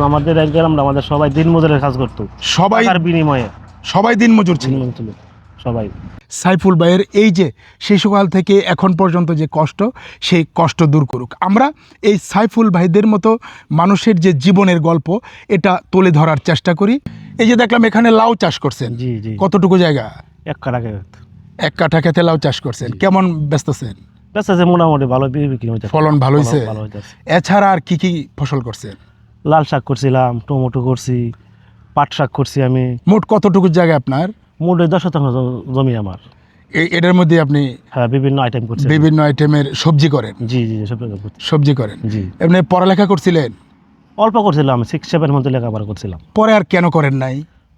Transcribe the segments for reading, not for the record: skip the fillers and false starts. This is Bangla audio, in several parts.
আমাদের আমরা আমাদের সবাই দিন মজুরের কাজ করতো, সবাই টাকার বিনিময়ে সবাই দিন মজুর ছিল। সবাই। সাইফুল ভাইয়ের এই যে শিশুকাল থেকে এখন পর্যন্ত যে কষ্ট, সেই কষ্ট দূর করুক। আমরা এই সাইফুল ভাইদের মতো মানুষের যে জীবনের গল্প, এটা তুলে ধরার চেষ্টা করি। এই যে দেখলাম এখানে লাউ চাষ করছেন, জি জি। কতটুকু জায়গা? 1 কাঠা এক কাঠা খেতে লাউ চাষ করছেন, কেমন বেচতেছেন? বেচা যে মোটামুটি ভালো বিক্রি হয়েছে, ফলন ভালো হয়েছে? ভালো হইতাছে। এছাড়া আর কি কি ফসল করছেন? লাল শাক করছিলাম, টমেটো করছি, পাট শাক করছি আমি। মোট কতটুকু জায়গা আপনার? মোট 10 শতাংশ জমি আমার। এটার মধ্যে আপনি হ্যাঁ, বিভিন্ন আইটেম করছি। বিভিন্ন আইটেমের সবজি করেন? জি জি, সব সবজি করেন। জি। এমনি পড়ালেখা করছিলেন? অল্প করছিলাম, 6-7 মধ্যে লেখাপড়া করছিলাম। পরে আর কেন করেন নাই?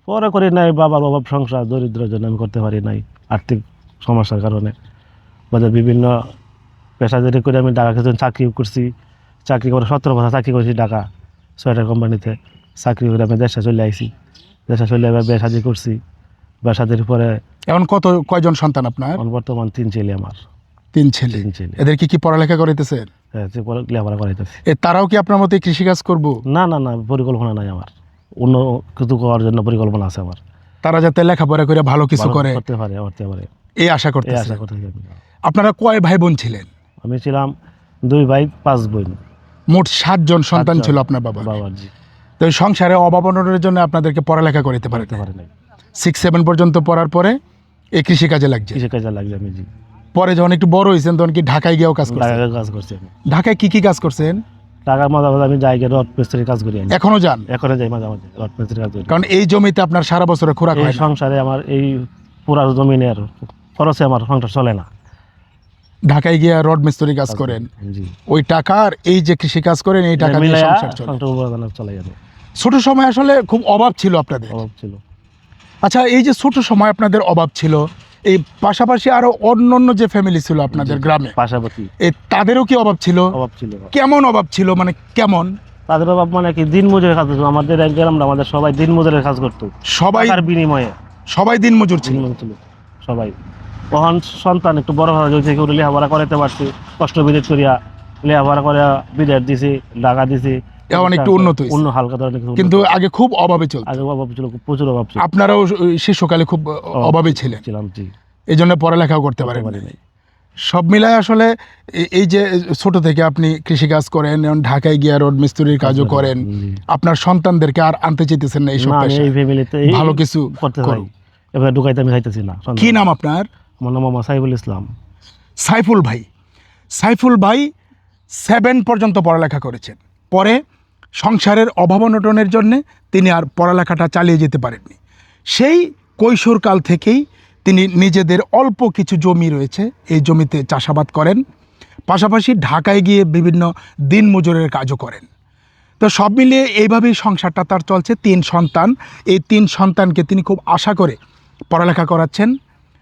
পরে করি নাই, বাবার অভাব, সংসার, দরিদ্রের জন্য আমি করতে পারি নাই, আর্থিক সমস্যার কারণে। বাজার বিভিন্ন পেশাদারি করে আমি ঢাকা কিছু চাকরি করছি, চাকরি করে 17 বছর চাকরি করেছি ঢাকা সোয়েটার কোম্পানিতে। চাকরি করে আমি দেশে চলে আইছি, দেশে চলে এবার বিয়ে শাদি করছি। বিয়ে শাদির পরে এখন কয়জন সন্তান আপনার? বর্তমান 3 ছেলে আমার। 3 ছেলে। 3 ছেলে। এদের কি পড়ালেখা করাইতেছেন? হ্যাঁ, লেখাপড়া করাইতেছি। তারাও কি আপনার মতো কৃষিকাজ করব? না না না, পরিকল্পনা নাই আমার, অন্য কিছু করার জন্য পরিকল্পনা আছে আমার। তারা যাতে লেখাপড়া করে ভালো কিছু করে, করতে পারে, করতে পারে, এই আশা এই করতেছেন? আশা করতে পারি। আপনারা কয় ভাই বোন ছিলেন? আমি ছিলাম 2 ভাই 5 বোন। মোট 7 জন সন্তান 7 ছিল আপনার বাবার। বাবার। জি। তো এই সংসারে অভাব অনটনের জন্য আপনাদেরকে পড়ালেখা করাতে পারে নাই। 6-7 পর্যন্ত পড়ার পরে এই কৃষিকাজে লাগছে। কৃষিকাজে লাগছে আমি। জি। পরে যখন একটু বড় হয়েছেন তখন কি ঢাকায় গিয়েও কাজ করছেন? ঢাকায় কাজ করছি আমি। ঢাকায় কি কি কাজ করছেন? ঢাকার মাঝে মাঝে আমি যাই, রড মিস্ত্রির কাজ করি আমি। এখনো যান? এখনো যাই মাঝে মাঝে রড মিস্ত্রির কাজ করি। কারণ এই জমিতে আপনার সারা বছরে খোরাক এই হয় না। সংসারে আমার এই পুরা জমিনের খরচে আমার সংসার চলে না। ঢাকায় গিয়ে রড মিস্ত্রি কাজ করেন, জি। ওই টাকার এই যে কৃষি কাজ করেন, এই টাকা দিয়ে সংসার চলে। চলে যাবে। ছোট সময় আসলে খুব অভাব ছিল আপনাদের। অভাব ছিল। আচ্ছা, এই যে ছোট সময় আপনাদের অভাব ছিল, এই পাশাপাশি আরো অন্যান্য যে ফ্যামিলি ছিল আপনাদের গ্রামে, পাশাপাশি তাদেরও কি অভাব ছিল? অভাব ছিল। কেমন অভাব ছিল, মানে কেমন? তাদের অভাব মানে কি, দিন মজুরের কাজ করতো। আমাদের আমরা আমাদের সবাই দিন মজুরের কাজ করতো, সবাই টাকার বিনিময়ে। সবাই দিন মজুর ছিল। সবাই। তখন সন্তান একটু বড় হওয়া হয়েছে, কেউ লেখাপড়া করাতে পারছি, কষ্ট বিদেশ করিয়া লেখাপড়া করে বিদেশ দিছি, ঢাকা দিছি। এখন একটু উন্নত হয়েছে। অন্য হালকা ধরনের, কিন্তু আগে খুব অভাবে চলত। আগে অভাব ছিল, প্রচুর অভাব ছিল। আপনারাও শিশুকালে খুব অভাবে ছিলেন, জি। এই জন্য পড়ালেখাও করতে পারেন নাই। সব মিলায় আসলে এই যে ছোট থেকে আপনি কৃষিকাজ করেন, এখন ঢাকায় গিয়ে রোড মিস্ত্রির কাজও করেন, আপনার সন্তানদেরকে আর আনতে চাইতেছেন না এইসব পেশায়? ভালো কিছু করতে চাই, এবার ঢুকাইতে আমি চাইতেছি না। কি নাম আপনার? আমার নাম মোহাম্মদ সাইফুল ইসলাম। সাইফুল ভাই। সাইফুল ভাই 7 পর্যন্ত পড়ালেখা করেছেন, পরে সংসারের অভাব অনটনের জন্যে তিনি আর পড়ালেখাটা চালিয়ে যেতে পারেননি। সেই কৈশোরকাল থেকেই তিনি নিজেদের অল্প কিছু জমি রয়েছে, এই জমিতে চাষাবাদ করেন, পাশাপাশি ঢাকায় গিয়ে বিভিন্ন দিন মজুরের কাজও করেন। তো সব মিলিয়ে এইভাবেই সংসারটা তার চলছে। 3 সন্তান, এই 3 সন্তানকে তিনি খুব আশা করে পড়ালেখা করাচ্ছেন।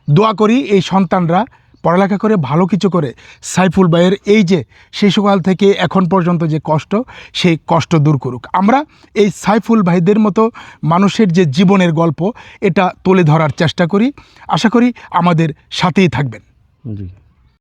দোয়া করি এই সন্তানরা পড়ালেখা করে ভালো কিছু করে সাইফুল ভাইয়ের এই যে শিশুকাল থেকে এখন পর্যন্ত যে কষ্ট, সেই কষ্ট দূর করুক। আমরা এই সাইফুল ভাইদের মতো মানুষের যে জীবনের গল্প, এটা তুলে ধরার চেষ্টা করি। আশা করি আমাদের সাথেই থাকবেন। জি।